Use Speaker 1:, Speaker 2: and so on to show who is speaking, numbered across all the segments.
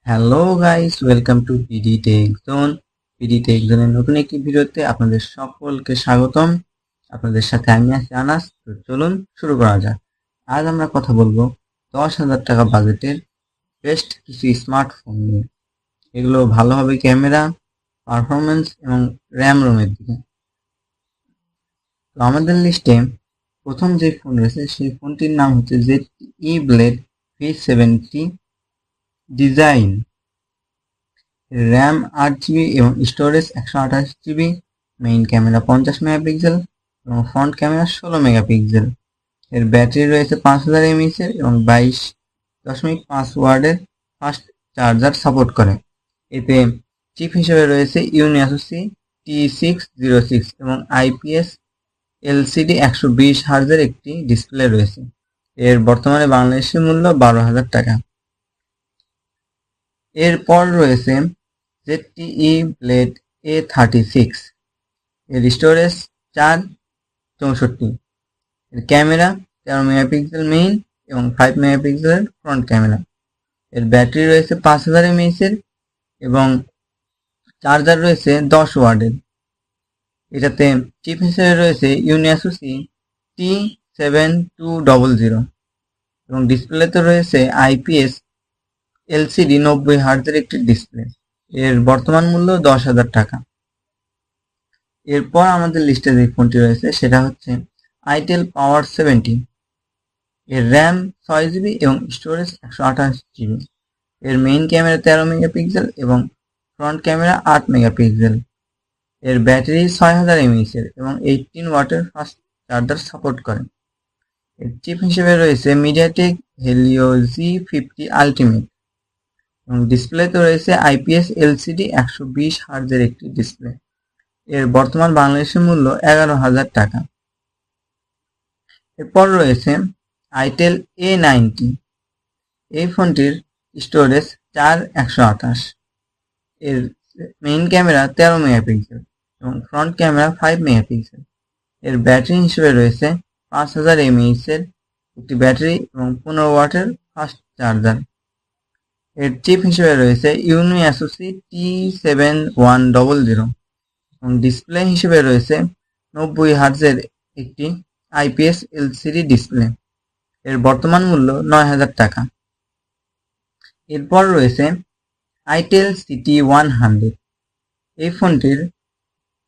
Speaker 1: Hello guys, welcome to PD tech zone. PD tech জোনের নতুন একটি ভিডিওতে আপনাদের সকলকে স্বাগতম। আপনাদের সাথে আমি আছি আনাস। তো চলুন শুরু করা যাক। আজ আমরা কথা বলবো 10,000 টাকা বাজেটের বেস্ট কিছু স্মার্টফোন নিয়ে। এগুলো ভালো হবে ক্যামেরা, পারফরমেন্স এবং র্যাম রোমের দিকে। তো আমাদের লিস্টে প্রথম যে ফোন রয়েছে সেই ফোনটির নাম হচ্ছে ZTE blade V70 design. RAM 8 GB এবং storage 128 GB. Main camera 50 megapixel এবং ফ্রন্ট ক্যামেরা 16 মেগাপিক্সেল। এর ব্যাটারি রয়েছে 5000 mAh এবং 22.5 ওয়াটের ফাস্ট চার্জার সাপোর্ট করে। এতে চিপ হিসেবে রয়েছে ইউনিএসওসি T606 এবং IPS LCD 120 হার্জের একটি ডিসপ্লে রয়েছে। এর বর্তমানে বাংলাদেশি মূল্য 12,000 টাকা। এরপর রয়েছে ZTE ব্লেড A36। এর স্টোরেজ 464। এর ক্যামেরা 13 মেগাপিক্সেল মেইন এবং 5 মেগাপিক্সেলের ফ্রন্ট ক্যামেরা। এর ব্যাটারি রয়েছে 5000 mAh এবং চার্জার রয়েছে 10 ওয়াটের। এটাতে চিপ হিসেবে রয়েছে ইউনিএসওসি T7200 এবং ডিসপ্লেতে রয়েছে IPS LCD 90 হার্জের একটি ডিসপ্লে। এর বর্তমান মূল্য 10,000 টাকা। এরপর আমাদের লিস্টে যে ফোনটি রয়েছে সেটা হচ্ছে আইটেল পাওয়ার 70। এর র্যাম 6 জিবি এবং স্টোরেজ 128 জিবি। এর মেইন ক্যামেরা 13 মেগাপিক্সেল এবং ফ্রন্ট ক্যামেরা 8 মেগাপিক্সেল। এর ব্যাটারি 6000 mAh এবং 18 ওয়াটের ফাস্ট চার্জার সাপোর্ট করে। এর চিপ হিসেবে রয়েছে মিডিয়াটেক হেলিও G50 আলটিমেট এবং ডিসপ্লেতে রয়েছে IPS LCD 120 হার্জের একটি ডিসপ্লে। এর বর্তমান বাংলাদেশি মূল্য 11,000 টাকা। এরপর রয়েছে আইটেল A90। এই ফোনটির স্টোরেজ 4128। এর মেইন ক্যামেরা 13 মেগাপিক্সেল এবং ফ্রন্ট ক্যামেরা 5 মেগাপিক্সেল। এর ব্যাটারি হিসেবে রয়েছে 5000 mAh এর একটি ব্যাটারি এবং 15 ওয়াটের ফাস্ট চার্জার। এর চিপ হিসেবে রয়েছে ইউনিএসওসি T7100 এবং ডিসপ্লে হিসেবে রয়েছে 90 হার্জের একটি IPS LCD ডিসপ্লে। এর বর্তমান মূল্য 9,000 টাকা। এরপর রয়েছে আইটেল CT100। এই ফোনটির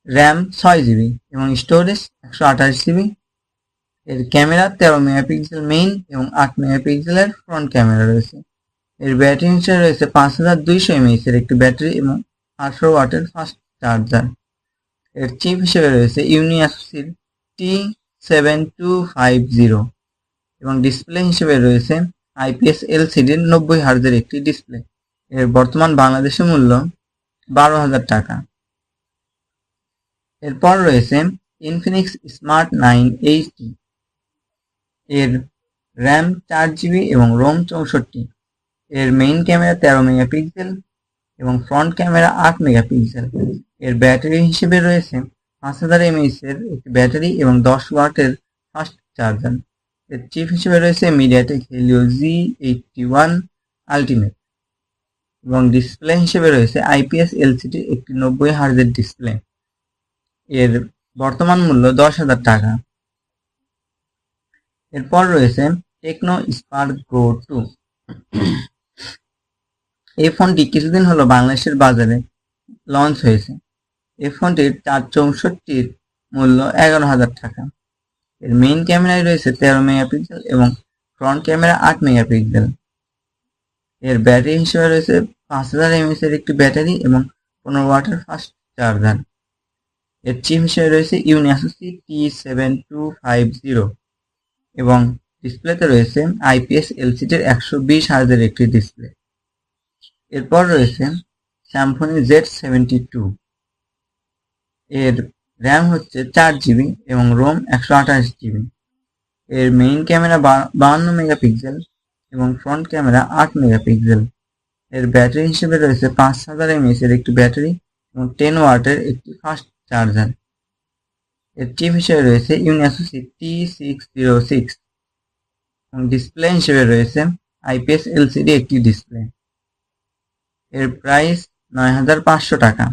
Speaker 1: র্যাম 6 জিবি এবং স্টোরেজ 128 জিবি। এর ক্যামেরা 13 মেগাপিক্সেল মেইন এবং 8 মেগাপিক্সেলের ফ্রন্ট ক্যামেরা রয়েছে। এর ব্যাটারি হিসেবে রয়েছে 5200 mAh এর একটি ব্যাটারি এবং 18 ওয়াটের ফাস্ট চার্জার। এর চিপ হিসেবে রয়েছে ইউনিএসওসির T7250 এবং ডিসপ্লে হিসেবে রয়েছে IPS LCD 90 হার্জের একটি ডিসপ্লে। এর বর্তমান বাংলাদেশি মূল্য 12,000 টাকা। এরপর রয়েছে ইনফিনিক্স স্মার্ট 9 HD। এর র্যাম 4 জিবি এবং রোম 64। এর মেইন ক্যামেরা 13 মেগাপিক্সেল এবং ফ্রন্ট ক্যামেরা 8 মেগাপিক্সেল। এর ব্যাটারি হিসেবে রয়েছে 5000 mAh এর একটি ব্যাটারি এবং 10 ওয়াটের ফাস্ট চার্জার। এর চিপ হিসেবে রয়েছে মিডিয়াটেক হেলিও G81 আলটিমেট এবং ডিসপ্লে হিসেবে রয়েছে IPS LCD একটি 90 হার্জের ডিসপ্লে। এর বর্তমান মূল্য 10,000 টাকা। এরপর রয়েছে টেকনো স্পার্ক প্রো 2। এই ফোনটি কিছুদিন হলো বাংলাদেশের বাজারে লঞ্চ হয়েছে। এই ফোনটির 464 মূল্য 11,000 টাকা। এর মেইন ক্যামেরায় রয়েছে 13 মেগাপিক্সেল এবং ফ্রন্ট ক্যামেরা 8 মেগাপিক্সেল। এর ব্যাটারি হিসেবে রয়েছে 5000 mAh এর একটি ব্যাটারি এবং 15 ওয়াটের ফাস্ট চার্জার। এর চিপ হিসেবে রয়েছে ইউনিএসওসি T7250 এবং ডিসপ্লেতে রয়েছে IPS LCD 120 হার্জের একটি ডিসপ্লে। এরপর রয়েছে স্যামসং Z72। এর র্যাম হচ্ছে 4 জিবি এবং রোম 128 জিবি। এর মেইন ক্যামেরা 52 মেগাপিক্সেল এবং ফ্রন্ট ক্যামেরা 8 মেগাপিক্সেল। এর ব্যাটারি হিসেবে রয়েছে 5000 mAh এর একটি ব্যাটারি এবং 10 ওয়াটের একটি ফাস্ট চার্জার। এর চিপ হিসেবে রয়েছে ইউনিএসওসি T606 এবং ডিসপ্লে হিসেবে রয়েছে IPS LCD একটি ডিসপ্লে। এর প্রাইস ৯,৫০০ টাকা।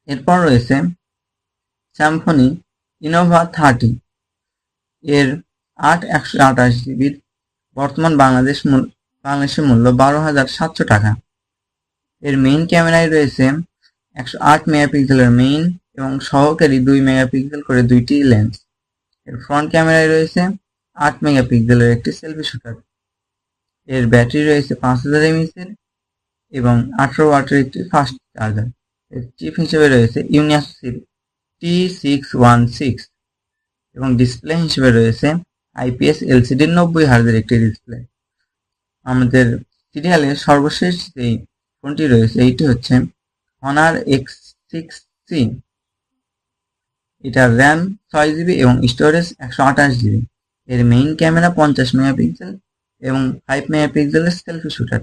Speaker 1: এরপর রয়েছে স্যামসং ইনোভা 30, এর ৮/১২৮ জিবির বর্তমান বাংলাদেশের মূল্য ১২,৭০০ টাকা। এর মেইন ক্যামেরায় রয়েছে ১০৮ মেগাপিক্সেলের মেইন এবং সহকারী ২ মেগাপিক্সেল করে দুইটি লেন্স। এর ফ্রন্ট ক্যামেরায় রয়েছে ৮ মেগাপিক্সেলের একটি সেলফি শুটার। এর ব্যাটারি রয়েছে ৫০০০ mAh এবং ১৮ ওয়াটের একটি ফাস্ট চার্জার। এর চিপ হিসেবে রয়েছে ইউনিসোসির T616 এবং ডিসপ্লে হিসেবে রয়েছে IPS LCD ৯০ হার্জের একটি ডিসপ্লে। আমাদের সিরিয়ালের সর্বশেষ যেই ফোনটি রয়েছে এইটি হচ্ছে Honor X6C। এটার র্যাম ৬GB এবং স্টোরেজ ১২৮GB। এর মেইন ক্যামেরা ৫০ মেগাপিক্সেল এবং 5 মেগাপিক্সেলের সেলফি শুটার।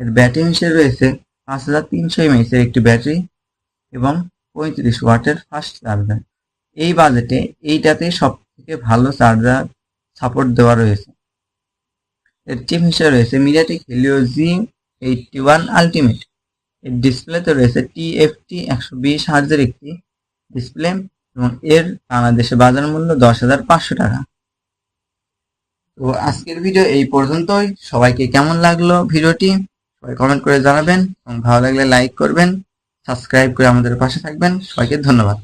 Speaker 1: এর ব্যাটারি হিসেবে রয়েছে ৫৩০০ mAh এর একটি ব্যাটারি এবং ৩৫ ওয়াটের ফাস্ট চার্জার। এই বাজেটে এইটাতে সব থেকে ভালো চার্জার সাপোর্ট দেওয়া রয়েছে। এর চিপ হিসেবে রয়েছে মিডিয়াটেক হেলিও G81 আলটিমেট। এর ডিসপ্লেতে রয়েছে TFT ১২০ হার্জের একটি ডিসপ্লে এবং এর বাংলাদেশে বাজার মূল্য ১০,৫০০ টাকা। তো আজকের ভিডিও এই পর্যন্তই। সবাইকে কেমন লাগলো ভিডিওটি সবাই কমেন্ট করে জানাবেন এবং ভালো লাগলে লাইক করবেন, সাবস্ক্রাইব করে আমাদের পাশে থাকবেন। সবাইকে ধন্যবাদ।